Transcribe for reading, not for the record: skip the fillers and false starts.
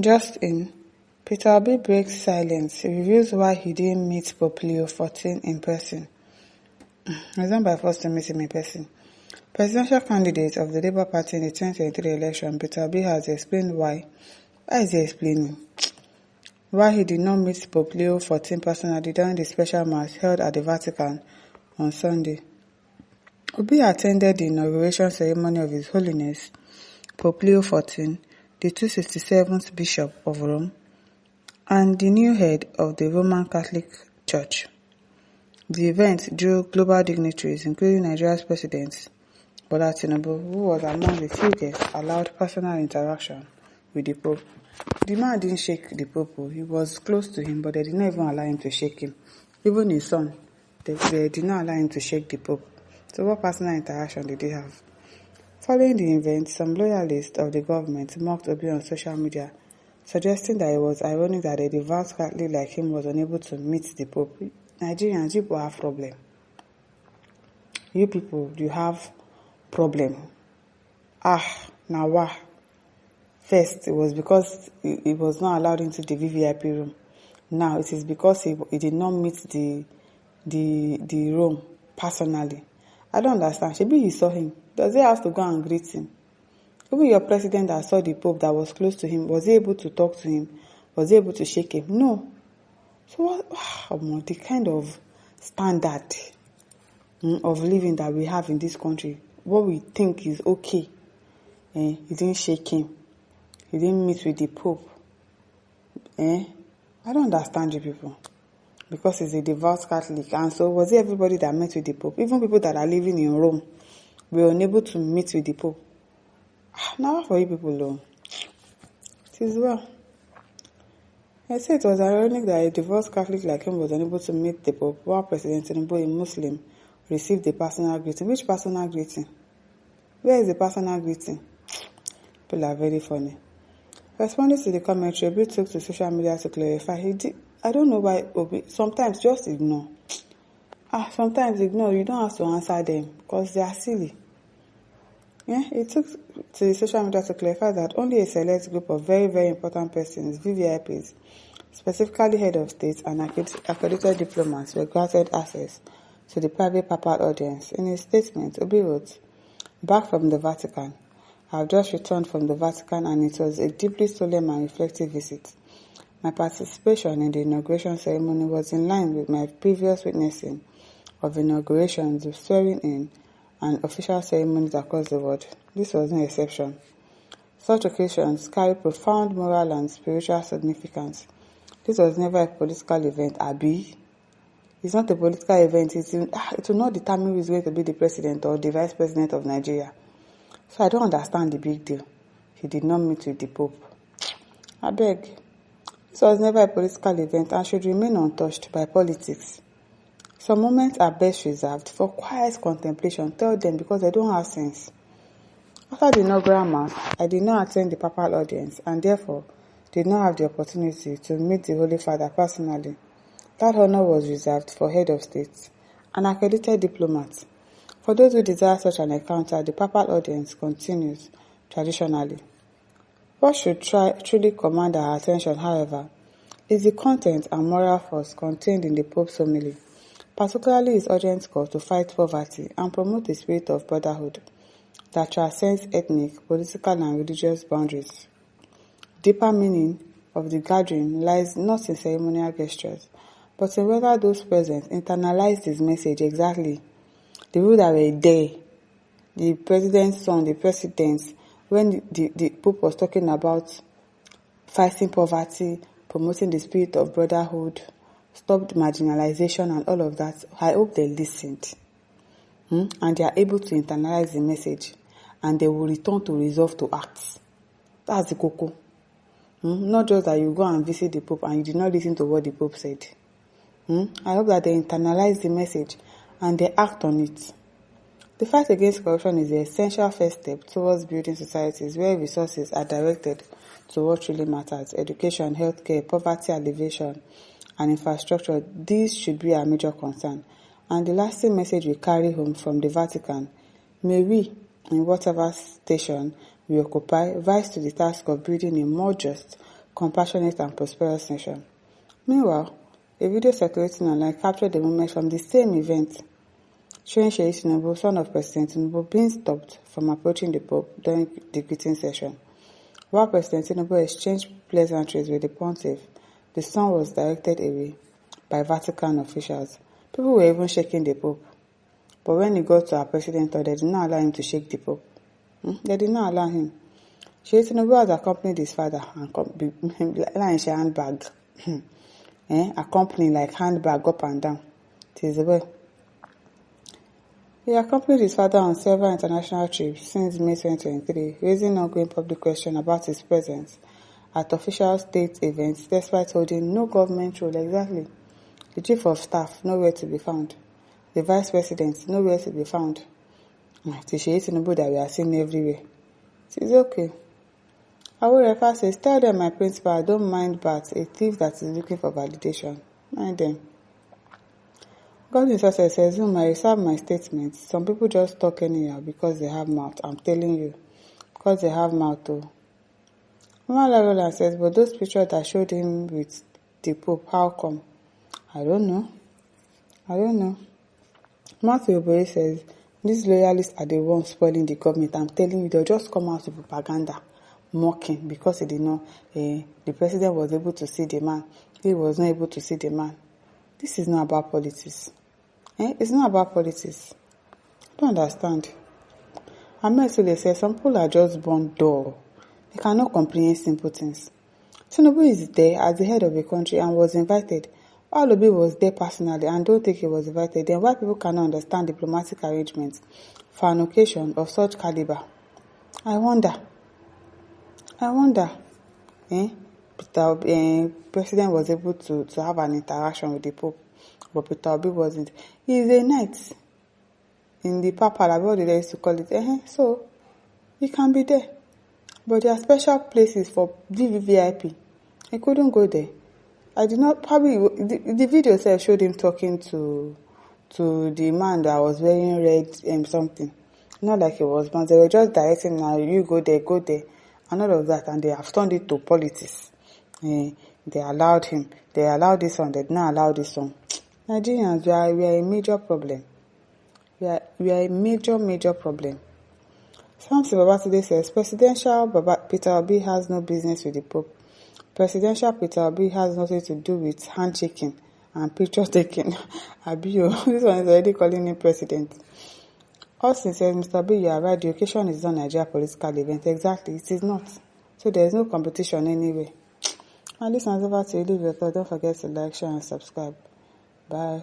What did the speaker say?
Just in, Peter Obi breaks silence, reveals why he didn't meet Pope Leo XIV in person. It's not by force to meet him in person. Presidential candidate of the Labour Party in the 2023 election, Peter Obi has explained why. Why is he explaining? Why he did not meet Pope Leo XIV personally during the special mass held at the Vatican on Sunday. Obi attended the inauguration ceremony of His Holiness Pope Leo XIV, the 267th Bishop of Rome, and the new head of the Roman Catholic Church. The event drew global dignitaries, including Nigeria's President Bola Tinubu, who was among the few guests allowed personal interaction with the Pope. The man didn't shake the Pope. He was close to him, but they did not even allow him to shake him. Even his son, they did not allow him to shake the Pope. So what personal interaction did they have? Following the event, some loyalists of the government mocked Obi on social media, suggesting that it was ironic that a devout Catholic like him was unable to meet the Pope. Nigerians, you people have problem. You people, you have problem. Now why? First, it was because he was not allowed into the VVIP room. Now it is because he did not meet the room personally. I don't understand. Maybe he saw him. Does he have to go and greet him? Even your president that saw the Pope that was close to him, was he able to talk to him? Was he able to shake him? No. So what? The kind of standard of living that we have in this country, what we think is okay, he didn't shake him. He didn't meet with the Pope. I don't understand you people. Because he's a devout Catholic. And so was it everybody that met with the Pope? Even people that are living in Rome were unable to meet with the Pope. Now for you people though. It is well. I say it was ironic that a devout Catholic like him was unable to meet the Pope, while President Tinubu, a Muslim, received a personal greeting. Which personal greeting? Where is the personal greeting? People are very funny. Responding to the commentary, Obi took to social media to clarify. I don't know why Obi. Sometimes just ignore. Sometimes ignore. You don't have to answer them because they are silly. He took to the social media to clarify that only a select group of very, very important persons, VVIPs, specifically head of state and accredited diplomats, were granted access to the private papal audience. In his statement, Obi wrote, "Back from the Vatican. I have just returned from the Vatican and it was a deeply solemn and reflective visit. My participation in the inauguration ceremony was in line with my previous witnessing of inaugurations, of swearing in, and official ceremonies across the world. This was no exception. Such occasions carry profound moral and spiritual significance. This was never a political event, Abi. It's not a political event. It will not determine who is going to be the president or the vice president of Nigeria. So I don't understand the big deal. He did not meet with the Pope. I beg. This was never a political event and should remain untouched by politics. Some moments are best reserved for quiet contemplation. Tell them because they don't have sense. After the inaugural mass, I did not attend the papal audience and therefore did not have the opportunity to meet the Holy Father personally. That honor was reserved for head of state and accredited diplomats. For those who desire such an encounter, the papal audience continues traditionally. What should truly command our attention, however, is the content and moral force contained in the Pope's homily, particularly his urgent call to fight poverty and promote the spirit of brotherhood that transcends ethnic, political, and religious boundaries. Deeper meaning of the gathering lies not in ceremonial gestures, but in whether those present internalized his message exactly. The people that were there, the president's son, the presidents, when the Pope was talking about fighting poverty, promoting the spirit of brotherhood, stopped marginalization and all of that, I hope they listened. And they are able to internalize the message and they will return to resolve to act. That's the cocoa. Not just that you go and visit the Pope and you did not listen to what the Pope said. I hope that they internalize the message and they act on it. The fight against corruption is the essential first step towards building societies where resources are directed to what really matters: education, healthcare, poverty alleviation, and infrastructure. These should be our major concern. And the lasting message we carry home from the Vatican: may we, in whatever station we occupy, rise to the task of building a more just, compassionate and prosperous nation. Meanwhile, a video circulating online captured the moment from the same event, showing Seyi Tinubu, son of President Tinubu, being stopped from approaching the Pope during the greeting session. While President Tinubu exchanged pleasantries with the pontiff, the son was directed away by Vatican officials. People were even shaking the Pope. But when he got to our president, they did not allow him to shake the Pope. They did not allow him. Seyi Tinubu has accompanied his father and like a handbag. Accompanying like handbag up and down. It is the way. He accompanied his father on several international trips since May 2023, raising ongoing public question about his presence at official state events despite holding no government role. Exactly. The chief of staff, nowhere to be found. The vice president, nowhere to be found. It is Seyi Tinubu that we are seeing everywhere. It is okay. Aworefa says, tell them my principal, I don't mind but a thief that is looking for validation. Mind them. God in success says, I reserve my statements. Some people just talk anyhow because they have mouth. I'm telling you. Because they have mouth too. Mama Roland says, but those pictures that showed him with the Pope, how come? I don't know. Matthew Obere says, these loyalists are the ones spoiling the government. I'm telling you, they'll just come out with propaganda, mocking, because he did not, the president was able to see the man. He was not able to see the man. This is not about politics. It's not about politics. I don't understand. Ahmed Sule says, some people are just born dull. They cannot comprehend simple things. Tinubu is there as the head of a country and was invited. Alobi was there personally and don't think he was invited. Then why people cannot understand diplomatic arrangements for an occasion of such caliber? I wonder. President was able to have an interaction with the Pope, but Peter Obi wasn't. He is a knight in the papal, what did they used to call it? So he can be there. But there are special places for VVVIP. He couldn't go there. I did not, probably, the video itself showed him talking to the man that was wearing red something. Not like it was, but they were just directing, now you go there, and all of that, and they have turned it to politics. They allowed him, they allowed this one, they did not allow this one. Nigerians, we are a major problem. We are a major problem. Samson Babatunde says, Presidential Peter Obi has no business with the Pope. Presidential Peter Obi has nothing to do with handshaking and picture taking. Abio, this one is already calling him president. Austin says, Mr. Obi, you are right. The occasion is not Nigeria political event. Exactly, it is not. So there is no competition anyway. And this one's over to you. Leave your thought. Don't forget to like, share, and subscribe. Bye.